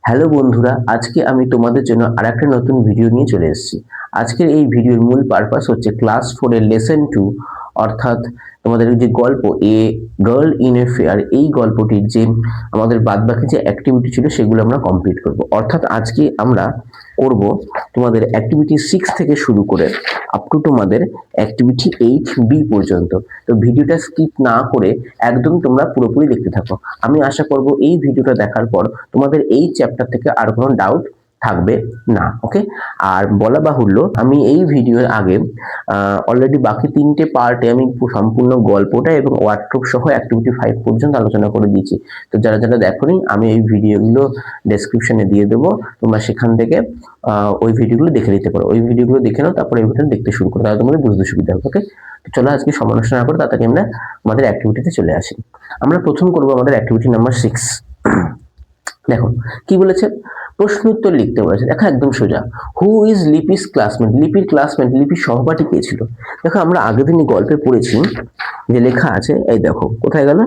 Hello বন্ধুরা, আজকে আমি তোমাদের জন্য আরেকটা নতুন ভিডিও নিয়ে চলে এসেছি। আজকের এই ভিডিওর মূল পারপাস হচ্ছে ক্লাস 4 এর লেসন 2 অর্থাৎ তোমাদের যে গল্প a girl in a fair, এই গল্পটির যে আমাদের বাদবাকি যে অ্যাক্টিভিটি ছিল সেগুলো আমরা কমপ্লিট করব। অর্থাৎ আজকে আমরা করব তোমাদের অ্যাক্টিভিটি 6 থেকে শুরু করে আপ টু তোমাদের অ্যাক্টিভিটি 8B পর্যন্ত। তো ভিডিওটা স্কিপ না করে একদম তোমরা পুরোপুরি দেখতে থাকো। আমি আশা করব এই ভিডিওটা দেখার পর তোমাদের এই চ্যাপ্টার থেকে আর কোনো ডাউট থাকবে না। ওকে, আর বলা বাহুল্য আমি এই ভিডিওর আগে অলরেডি বাকি 3টে পার্টে আমি সম্পূর্ণ গল্পটা এবং ওয়ার্কশপ সহ অ্যাক্টিভিটি 5 পর্যন্ত আলোচনা করে দিয়েছি। তো যারা যারা দেখোনি, আমি এই ভিডিওগুলো ডেসক্রিপশনে দিয়ে দেবো, তোমরা সেখান থেকে ওই ভিডিওগুলো দেখে নিতে পারো। ওই ভিডিওগুলো দেখে নাও, তারপরে এই ভিডিও দেখতে শুরু করো, তাহলে তোমাদের বুঝতে সুবিধা হবে। ওকে, তো চলো আজকে সমালোচনা করে তাড়াতাড়ি আমরা আমাদের অ্যাক্টিভিটিতে চলে আসি। আমরা প্রথম করবো আমাদের অ্যাক্টিভিটি নাম্বার 6। দেখো কি বলেছে, প্রশ্ন উত্তর লিখতে বলেছে। দেখো একদম সোজা, হু ইজ লিপিস ক্লাসমেট। লিপির ক্লাসমেট, লিপির সহপাঠী কে ছিল? দেখো আমরা আগের দিনই গল্পে পড়েছি যে লেখা আছে, এই দেখো কোথায় গেল,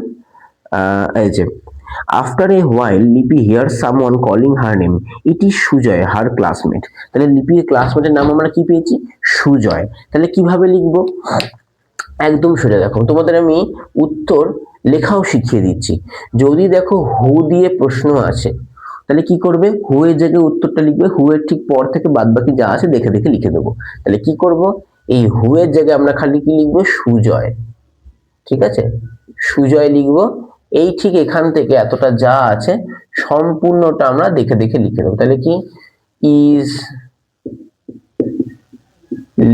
এই যে after a while Lipi hear someone calling her name, it is Sujoy her classmate. তাহলে লিপির ক্লাসমেটের নাম আমরা কি পেয়েছি? সুজয়। তাহলে কিভাবে লিখবো? একদম সোজা, দেখো তোমাদের আমি উত্তর লেখাও শিখিয়ে দিচ্ছি। যদি দেখো হু দিয়ে প্রশ্ন আছে, তাহলে কি করবে? হু এর জায়গায় উত্তরটা লিখবে, হু এর ঠিক পর থেকে বাদ বাকি যা আছে দেখে দেখে লিখে দেবো। তাহলে কি করব, এই হু এর জায়গায় আমরা খালি কি লিখবো? সুজয়। ঠিক আছে, সুজয় লিখবো। এই ঠিক এখান থেকে এতটা যা আছে সম্পূর্ণটা আমরা দেখে দেখে লিখে দেবো। তাহলে কি, ইজ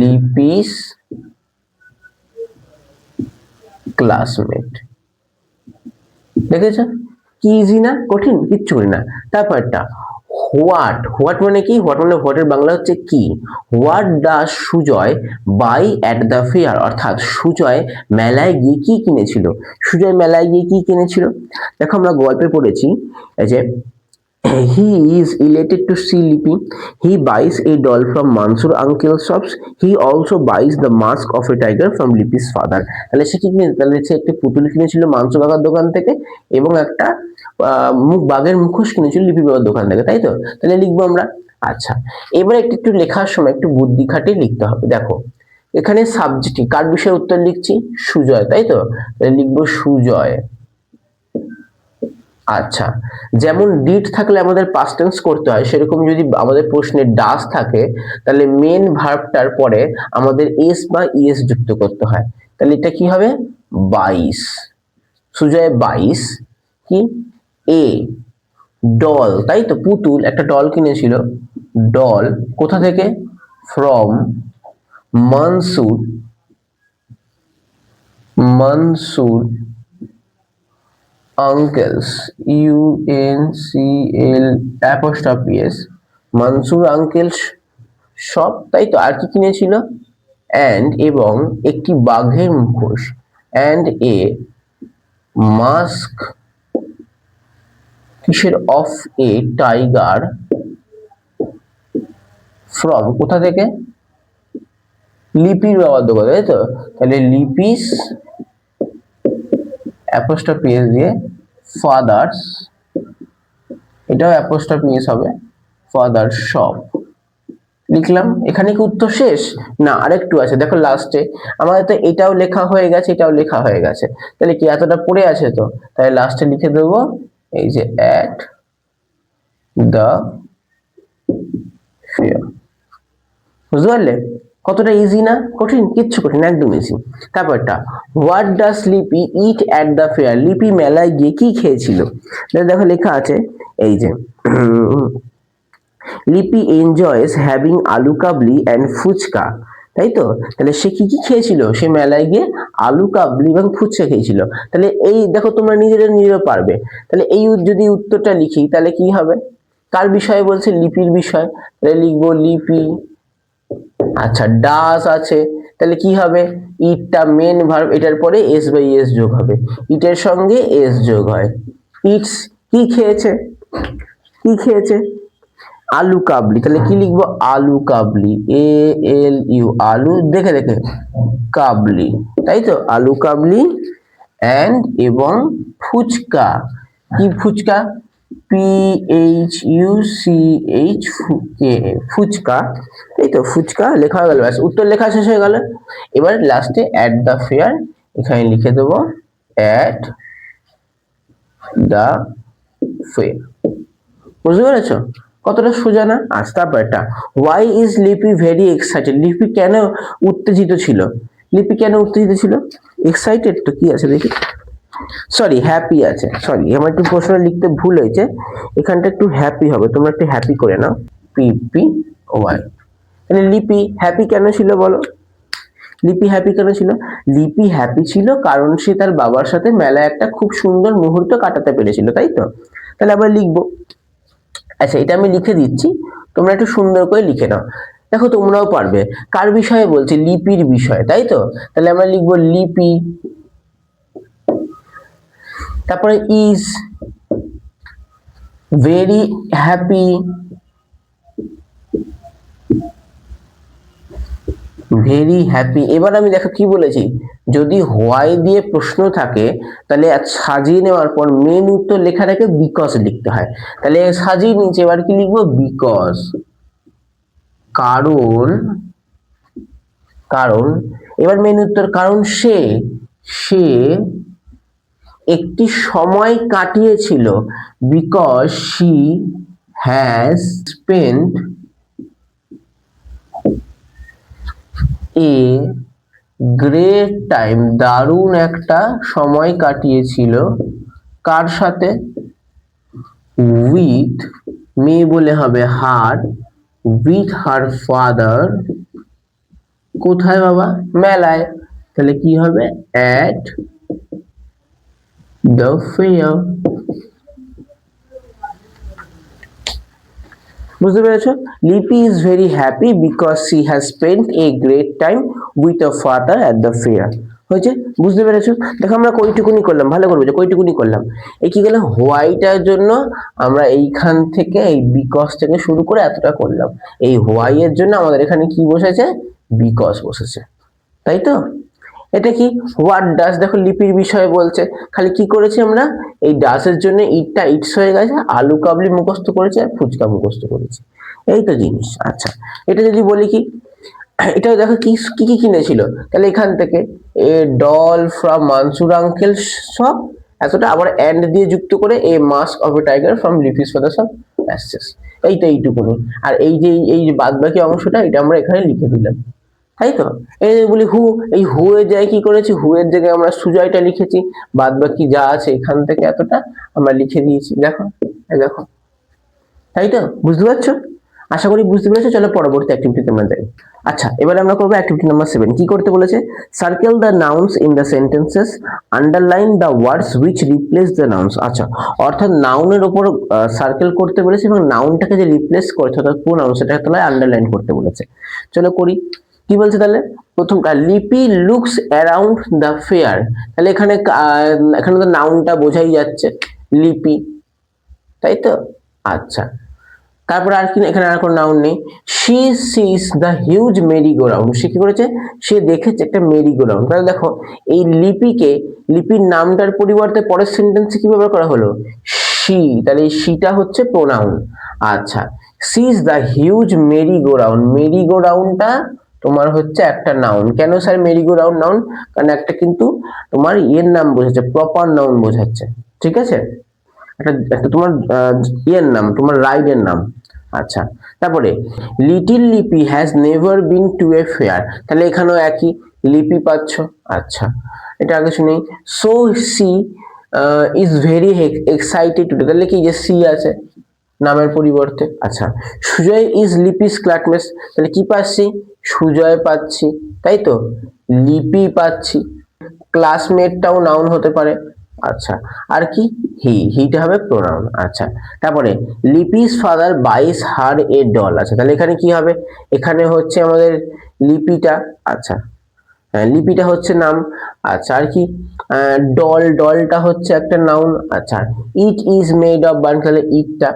লিপিস ক্লাসমেট। দেখেছ কি ইজি না? কঠিন কিচ্ছু করি না। তারপরটা হোয়াট। হোয়াট মানে কি? হোয়াট মানে হোয়াটের বাংলা হচ্ছে কি। What does Sujoy buy at the fair, অর্থাৎ সুজয় মেলায় গিয়ে কি কিনেছিল? সুজয় মেলায় গিয়ে কি কিনেছিল? দেখো আমরা গল্পে পড়েছি যে he is elated to see Lipi. He buys a doll from Mansur uncle's shops. He also buys the mask of a tiger from Lipi's father. তাহলে সে কি কিনেছে? তাহলে সে একটা পুতুল কিনেছিল মানসুর কাকার দোকান থেকে এবং একটা বাঘের মুখোশ কিনেছিল লিপি বাবার দোকান থেকে, তাই তো? তাহলে লিখবো আমরা। আচ্ছা, এবারে একটু লেখার সময় একটু বুদ্ধি খাটিয়ে লিখতে হবে। দেখো এখানে সাবজেক্ট কার বিষয়ে উত্তর লিখছি? সুজয়, তাই তো? তাহলে লিখবো সুজয়। আচ্ছা, যেমন ডিড থাকলে আমাদের পাস্ট টেন্স করতে হয়, সেরকম যদি আমাদের প্রশ্নে ডাজ থাকে তাহলে মেন ভার্বটার পরে আমাদের এস বা ইএস যুক্ত করতে হয়। তাহলে এটা কি হবে? 22। সুজয় 22 কি এ ডল, তাই তো? পুতুল, একটা ডল কিনেছিল। ডল কোথা থেকে? From Mansur. Mansur uncles, UNCL apostrophe S, Mansur uncle's shop, তাই তো? আর কি কিনেছিল? অ্যান্ড এবং একটি বাঘের মুখোশ, অ্যান্ড এ মাস্ক কিসের? অফ এ টাইগার ফ্রম কোথা থেকে? লিপির বাবার দোকান, তাই তো? তাহলে লিপিস অ্যাপোস্ট্রফি এস দিয়ে ফাদার্স, এটাও অ্যাপোস্ট্রফি এস হবে, ফাদার শপ লিখলাম। এখানে কি উত্তর শেষ? না, আরেকটু আছে। দেখো লাস্টে আমাদের তো এটাও লেখা হয়ে গেছে, এটাও লেখা হয়ে গেছে, তাহলে কি এতটা পড়ে আছে তো? তাহলে লাস্টে লিখে দেবো এই যে অ্যাট দ্য ফেয়ার। বুঝতে পারলে কতটা ইজি না? কঠিন কিচ্ছু কঠিন, একদম ইজি। তারপরটা হোয়াট ডাজ লিপি ইট অ্যাট দ্য ফেয়ার। লিপি মেলায় গিয়ে কি খেয়েছিল? দেখো লেখা আছে এই যে লিপি এনজয়স হ্যাভিং আলু কাবলি অ্যান্ড ফুচকা, তাই তো? তাহলে সে কি কি খেয়েছিল? সে মেলায় গিয়ে আলু কাবলি এবং ফুচকা খেয়েছিল। তাহলে এই দেখো তোমরা নিজেরা পারবে। তাহলে এই যদি উত্তরটা লিখি তাহলে কি হবে? কার বিষয়ে বলছে? লিপির বিষয়, তাহলে লিখবো লিপি। আচ্ছা, ডাস আছে, তাহলে কি হবে? ইটটা মেন ভার্ব, এটার পরে এস বাই এস যোগ হবে, ইটের সঙ্গে এস যোগ হয়। ইটস কি খেয়েছে? কি খেয়েছে? আলু কাবলি, তাহলে কি লিখবো? আলু কাবলি, ALU, আলু দেখে দেখে, কাবলি, তাই তো? আলু কাবলি অ্যান্ড এবং ফুচকা। কি ফুচকা? PHUCH ফুচকা, এই তো ফুচকা লেখা হয়ে গেল, ব্যাস উত্তর লেখা শেষ হয়ে গেল। এবার লাস্টে অ্যাট দ্য ফেয়ার এখানে লিখে দেবো অ্যাট দ্য ফেয়ার। বুঝতে পেরেছো কতটা সোজা না? আজ তারপরটা, ওয়াই ইজ লিপি ভেরি এক্সাইটেড, লিপি কেন উত্তেজিত ছিল? লিপি কেন উত্তেজিত ছিল? এক্সাইটেড তো কি আছে দেখি, সরি হ্যাপি আছে, সরি আমার একটু প্রশ্ন লিখতে ভুল হয়েছে, এখানটা একটু হ্যাপি হবে, তোমরা একটু হ্যাপি করে নাও, PPY। তাহলে লিপি হ্যাপি কেন ছিল বলো? লিপি হ্যাপি কেন ছিল? লিপি হ্যাপি ছিল কারণ সে তার বাবার সাথে মেলায় একটা খুব সুন্দর মুহূর্ত কাটাতে পেরেছিল, তাই তো? তাহলে আমরা লিখবো, আচ্ছা এটা আমি লিখে দিচ্ছি, তোমরা একটু সুন্দর করে লিখে নাও। দেখো তোমরাও পারবে। কার বিষয়ে বলছি? লিপির বিষয়ে, তাই তো? তাহলে আমরা লিখবো লিপি, তারপরে is very happy, very happy. এবার আমি দেখো কি বলেছি, যদি হোয়াই দিয়ে প্রশ্ন থাকে তাহলে সাজিয়ে নেওয়ার পর মেন উত্তর লেখা রেখে বিকজ লিখতে হয়। তাহলে সাজিয়ে নিচে এবার কি লিখবো? বিকজ, কারণ, কারণ এবার মেন উত্তর, কারণ সে সে একটি সময় কাটিয়েছিল, because she has spent a great time, দারুণ একটা সময় কাটিয়েছিল, কার সাথে? উইথ, মেয়ে বলে হবে হার, উইথ হার ফাদার, কোথায় বাবা? মেলায়। তাহলে কি হবে? At the fair. বুঝতে পেরেছো? লিপি is very happy because she has spent a great time with a father at the fair. হয়েছে? বুঝতে পেরেছো? দেখো আমরা কইটুকুনি করলাম, ভালো করে বুঝো, কইটুকুনি করলাম। এই কি গেল, হোয়াইটার জন্য আমরা এইখান থেকে এই বিকজ থেকে শুরু করে এতটা করলাম। এই হোয়াই এর জন্য আমাদের এখানে কি বসেছে? বিকজ বসেছে, তাই তো? এটা কি? হোয়াট ডাস, দেখো লিপির বিষয়ে বলছে, খালি কি করেছি আমরা? এই ডাসের জন্য ইটটা ইটস হয়ে গেছে, আলু কাবলি মুখস্থ করেছি আর ফুচকা মুখস্থ করেছি, এই তো জিনিস। আচ্ছা এটা যদি বলি কি, এটাও দেখো কি কি কি কিনেছিল, তাহলে এখান থেকে a doll from Mansur uncle সব এতটা, আবার এন্ড দিয়ে যুক্ত করে a mask of a tiger from Lipi's father সব, অ্যাসেস। এই তো এইটুকুনি। আর এই যে বাদ বাকি অংশটা এটা আমরা এখানে লিখে দিলাম, তাই তো? এই যে বলি হু, এই হু এর জায়গায় কি করেছি? হু এর জায়গায় আমরা সুজয়টা লিখেছি, বাদ বাকি যা আছে এখান থেকে এতটা আমরা লিখে দিয়েছি, দেখো এই দেখো, তাই তো? বুঝতে পারছো? আশা করি বুঝতে পেরেছো। চলো পরবর্তী অ্যাক্টিভিটিতে আমরা যাই। আচ্ছা এবার আমরা করবো অ্যাক্টিভিটি নাম্বার 7। কি করতে বলেছে? Circle the nouns in the sentences, underline the words which replace the nouns. আচ্ছা অর্থাৎ নাউনের উপর সার্কেল করতে বলেছে এবং নাউনটাকে যে রিপ্লেস করেছে অর্থাৎ প্রোনাউন সেটা তাহলে আন্ডারলাইন করতে বলেছে। চলো করি। কি বলছে তাহলে? প্রথমটা, লিপি লুকস অ্যারাউন্ড দ্য ফেয়ার। তাহলে এখানে এখানে তো নাউনটা বোঝাই যাচ্ছে, লিপি, তাই তো? আচ্ছা তারপর আর কি, এখানে আর কোনো নাউন নেই। She sees the huge merry go round, সে কি করেছে? সে দেখেছে একটা মেরি গো রাউন্ড। তাহলে দেখো এই লিপিকে, লিপির নামটার পরিবর্তে পরের সেন্টেন্সে কি ব্যবহার করা হলো? শি, তাহলে এই শিটা হচ্ছে প্রোনাউন। আচ্ছা sees the huge merry go round, merry go রাউন্ডটা তোমার হচ্ছে একটা নাউন। কেন sir merry go round noun? কারণ একটা কিন্তু তোমার ইয়ের নাম বোঝাচ্ছে, প্রপার নাউন বোঝাচ্ছে, ঠিক আছে? একটা তোমার ইয়ের নাম, তোমার রাইডের নাম। আচ্ছা তারপরে little Lipi has never been to a fair, তাহলে এখানেও একই, লিপি পাচ্ছ। আচ্ছা এটা আগে শুনি, so she is very excited today, তাহলে কি যে সি আছে নামের পরিবর্তে। আচ্ছা সুজয় ইজ লিপিস ক্লাসমেট, তাহলে কি পাচ্ছি? সুজয় পাচ্ছি, তাই তো? লিপি পাচ্ছি, ক্লাসমেটটাও নাউন হতে পারে। আচ্ছা আর কি? হিটা হবে প্রোনাউন। আচ্ছা তারপরে Lipi's father বাইস her a doll. আচ্ছা তাহলে এখানে কি হবে? এখানে হচ্ছে আমাদের লিপিটা, আচ্ছা লিপিটা হচ্ছে নাম। আচ্ছা আর কি? ডল, ডলটা হচ্ছে একটা নাউন। আচ্ছা ইট ইজ মেড অফ বার্ন, তাহলে ইটটা,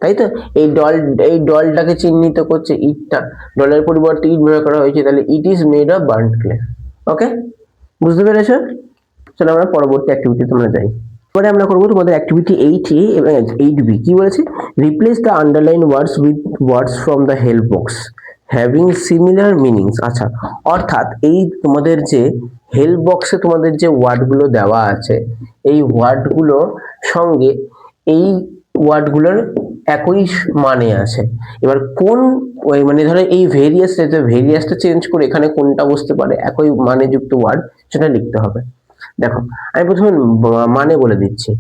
তাই তো? এই ডল, এই ডলটাকে চিহ্নিত করছে ইটটা, ডলের পরিবর্তে ইট ব্যবহার করা হয়েছে, তাহলে it is made of burn clay. Okay বুঝতে পেরেছো? চলো আমরা পরবর্তী অ্যাক্টিভিটিতে আমরা যাই। এবারে আমরা করবো তোমাদের অ্যাক্টিভিটি 8A এবং 8B। কি বলেছে? Replace the underline words with words from the help box having similar meanings. আচ্ছা, অর্থাৎ এই তোমাদের যে হেল্প বক্সে তোমাদের যে ওয়ার্ডগুলো দেওয়া আছে, এই ওয়ার্ডগুলো সঙ্গে এই ওয়ার্ডগুলোর একই মানে আছে। এবার কোন মানে ধরো এই ভেরিয়াসটা চেঞ্জ করে এখানে কোনটা বসতে পারে একই মানে যুক্ত ওয়ার্ড, সেটা লিখতে হবে। দেখো, আমি প্রথমে মানে বলে দিচ্ছি।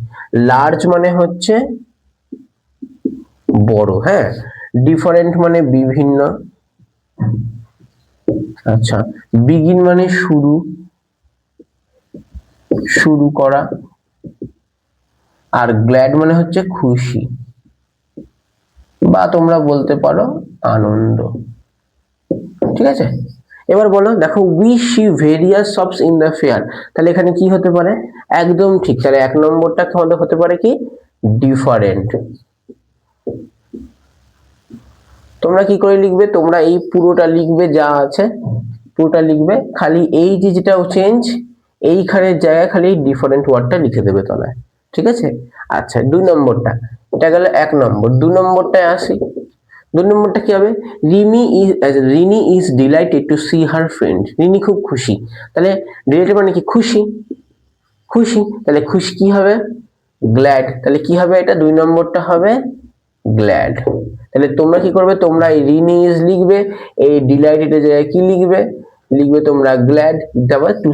লার্জ মানে হচ্ছে বড়, হ্যাঁ। ডিফারেন্ট মানে বিভিন্ন। আচ্ছা, বিগিন মানে শুরু, শুরু করা। আর গ্ল্যাড মানে হচ্ছে খুশি, বা তোমরা বলতে পারো আনন্দ। ঠিক আছে, এবার বলো। দেখো, we see various shops in the fair, তাহলে এখানে কি হতে পারে? একদম ঠিক, তাহলে 1 নম্বরটা তোমাদের হতে পারে কি? ডিফারেন্ট। তোমরা কি করে লিখবে? তোমরা এই পুরোটা লিখবে, যা আছে পুরোটা লিখবে, খালি এই যে যেটা চেঞ্জ, এইখানের জায়গায় খালি ডিফারেন্ট ওয়ার্ডটা লিখে দেবে তলায়। ঠিক আছে। আচ্ছা, 2 নম্বরটা, এটা গেল 1 নম্বর। 2 নম্বরটায় আসি। 2 নম্বরটা কি হবে? Rini is delighted to see her friend. Rini খুব খুশি, তাহলে ডিলাইটেড মানে কি? খুশি। খুশি, তাহলে খুশি কি হবে? গ্ল্যাড। তাহলে কি হবে এটা? 2 নম্বরটা হবে গ্ল্যাড। তাহলে তোমরা কি করবে? তোমরা এই রিনি ইজ লিখবে, এই ডিলাইটেড এর জায়গায় কি লিখবে? লিখবে তোমরা গ্ল্যাড, তারপর টু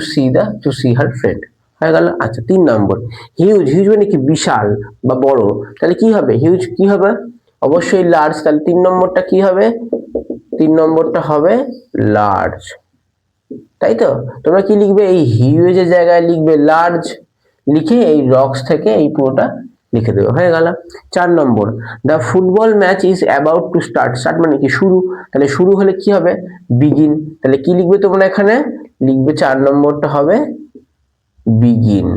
সি হার ফ্রেন্ড হয়ে গেল। আচ্ছা, 3 নম্বর, হিউজ। হিউজ মানে কি? বিশাল বা বড়, তাহলে কি হবে? হিউজ কি হবে? অবশ্যই লার্জ। তাহলে 3 নম্বরটা কি হবে? 3 নম্বরটা হবে লার্জ। তাই তো? তোমরা কি লিখবে? এই হিউজের জায়গায় লিখবে লার্জ, লিখে এই রক্স থেকে এই পুরোটা লিখে দেবে, হয়ে গেল। 4 নম্বর, the football match is about to start. Start মানে কি? শুরু, তাহলে শুরু হলে কি হবে? বিগিন। তাহলে কি লিখবে তোমরা এখানে? লিখবে 4 নম্বরটা হবে বিগিন।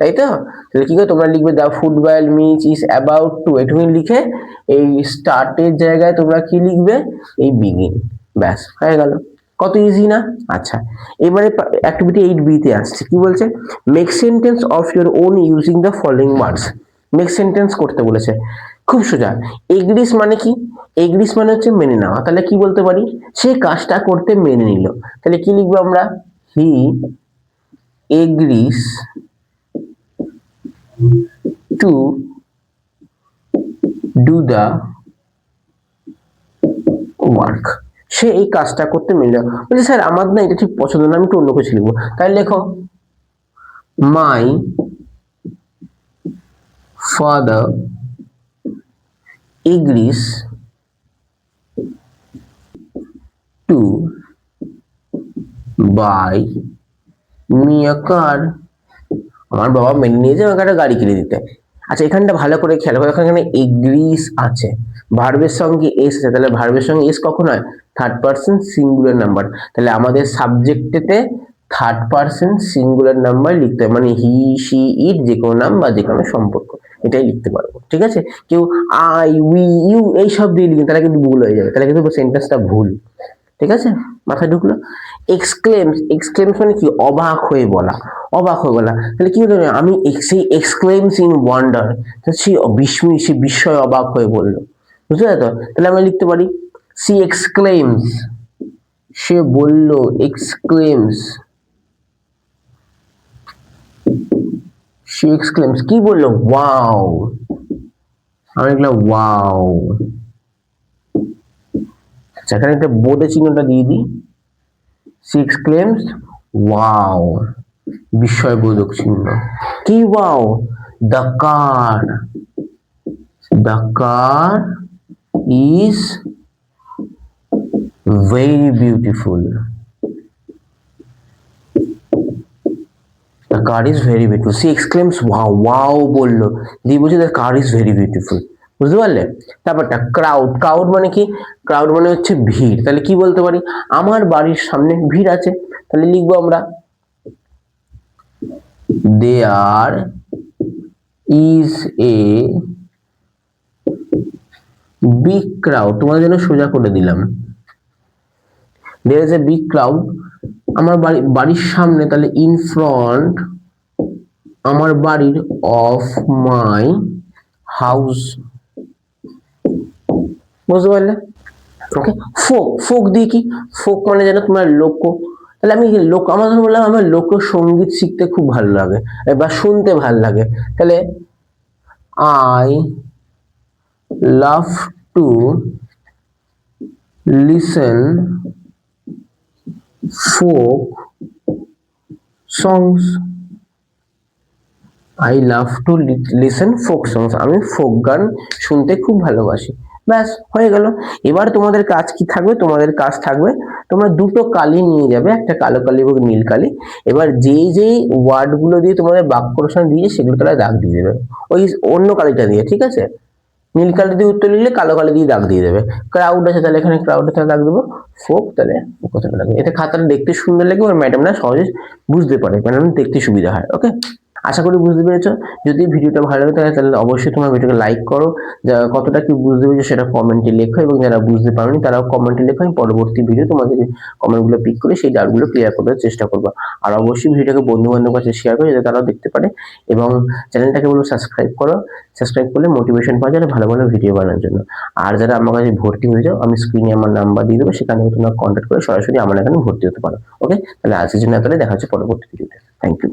তাই তো? তাহলে কি করে তোমরা লিখবে? The football match is about to, এটুকুনি লিখে এই স্টার্টের জায়গায় তোমরা কি লিখবে? এই বিগিন। ব্যাস, হয়ে গেল। কত ইজি না? আচ্ছা, এবারে অ্যাক্টিভিটি 8B তে আসছে। কি বলছে? Make sentence of your own using the following words. Make sentence করতে বলেছে, খুব সোজা। এগ্রিস মানে কি? এগ্রিস মানে হচ্ছে মেনে নেওয়া। তাহলে কি বলতে পারি? সে কাজটা করতে মেনে নিল। তাহলে কি লিখবো আমরা? হি agrees to do the work. সে এই কাজটা করতে মেনে নিল। বলছে স্যার আমার না এটা ঠিক পছন্দ না, আমি একটু অন্য কিছু লিখবো। তাহলে লেখো my father agrees to buy me a car. আমার বাবা মেনে নিয়েছে আমাকে একটা গাড়ি কিনে দিতে। আচ্ছা, এখানটা ভালো করে খেয়াল করো, এখানে এগ্রিস আছে, ভার্বের সঙ্গে এস আছে। তাহলে ভার্বের সঙ্গে এস কখন হয়? Third person singular number. তাহলে আমাদের সাবজেক্টেতে থার্ড পারসন সিঙ্গুলার নাম্বার লিখতে হবে, মানে হি সি ইট, যে কোনো নাম বা যে কোনো সম্পর্ক, এটাই লিখতে পারবো। ঠিক আছে। কেউ আই উই ইউ এই সব দিয়ে লিখে, তাহলে কিন্তু ভুল হয়ে যাবে, তাহলে কিন্তু সেন্টেন্সটা ভুল। ঠিক আছে, মাথায় ঢুকলো? এক্সক্লেমস, এক্সক্লেমস মানে কি? অবাক হয়ে বলা, অবাক হয়ে বলা। তাহলে কি হতে? আমি সেই এক্সক্লেমস ইন ওয়ান্ডার, সে বিস্ময়, সে বিস্ময় অবাক হয়ে বললো। বুঝতে পারছো? তাহলে আমরা লিখতে পারি সি এক্সক্লেমস, সে বলল, এক্সক্লেমস, সি এক্সক্লেমস, কি বললো? ওয়াও। আমি লিখলাম ওয়াও। আচ্ছা, এখানে একটা বোর্ডের চিহ্নটা দিয়ে দিই। সি এক্সক্লেমস ওয়াও, বিস্ময়বোধক চিহ্ন। কি wow? The car, the car is very beautiful. The car is very beautiful. She exclaims wow, wow বললো, দিয়ে বলছে the car is very beautiful. বুঝতে পারলে? তারপরটা ক্রাউড। ক্রাউড মানে কি? ক্রাউড মানে হচ্ছে ভিড়। তাহলে কি বলতে পারি? আমার বাড়ির সামনে ভিড় আছে। তাহলে লিখবো আমরা there is a big crowd। তোমাদের জন্য সোজা করে দিলাম, there is a big crowd। আমার বাড়ির সামনে, তাহলে in front আমার বাড়ির, অফ মাই হাউস। বুঝতে পারলে? ওকে। ফোক, ফোক দিয়ে কি? ফোক মানে যেন তোমার লোক, তাহলে আমি লোক, আমার ধরো বললাম আমার লোকসঙ্গীত শিখতে খুব ভালো লাগে বা শুনতে ভালো লাগে, তাহলে I love to listen folk songs. I love to listen folk songs, আমি ফোক গান শুনতে খুব ভালোবাসি। ব্যাস হয়ে গেল। এবার তোমাদের কাজ কি থাকবে? তোমাদের কাজ থাকবে তোমরা দুটো কালি নিয়ে যাবে, একটা কালো কালি এবং নীল কালি। এবার যেই যেই ওয়ার্ড গুলো দিয়ে তোমাদের বাক্য রচনা দিয়ে সেগুলো তারা দাগ দিয়ে দেবে ওই অন্য কালিটা দিয়ে, ঠিক আছে? নীল কালি দিয়ে উত্তর লিখলে কালো কালি দিয়ে দাগ দিয়ে দেবে। ক্রাউড আছে, তাহলে এখানে ক্রাউডে তাহলে দাগ দেবো। ফোক, তাহলে কথাটা লাগবে। এতে খাতাটা দেখতে সুন্দর লাগে আর ম্যাডামরা সহজে বুঝতে পারে, ম্যাডাম দেখতে সুবিধা হয়। ওকে, আশা করি বুঝতে পেরেছো। যদি ভিডিওটা ভালো লাগে তাহলে অবশ্যই তোমার ভিডিওকে লাইক করো, কতটা কি বুঝতে পেরেছো সেটা কমেন্টে লেখো, এবং যারা বুঝতে পারোনি তারাও কমেন্টে লেখো। আমি পরবর্তী ভিডিও তোমাদের কমেন্টগুলো পিক করে সেই ডাউটগুলো ক্লিয়ার করার চেষ্টা করবো। আর অবশ্যই ভিডিওটাকে বন্ধু বান্ধবের কাছে শেয়ার করো যাতে তারাও দেখতে পারে, এবং চ্যানেলটাকে বলবো সাবস্ক্রাইব করো। সাবস্ক্রাইব করলে মোটিভেশন পাওয়া যায় ভালো ভালো ভিডিও বানানোর জন্য। আর যারা আমার কাছে ভর্তি হয়ে যাও, আমি স্ক্রিনে আমার নাম্বার দিয়ে দেবো, সেখানে তোমরা কন্ট্যাক্ট করে সরাসরি আমার এখানে ভর্তি হতে পারো। ওকে, তাহলে আজকের জন্য এতটাই, দেখা হচ্ছে পরবর্তী ভিডিওতে। Thank you.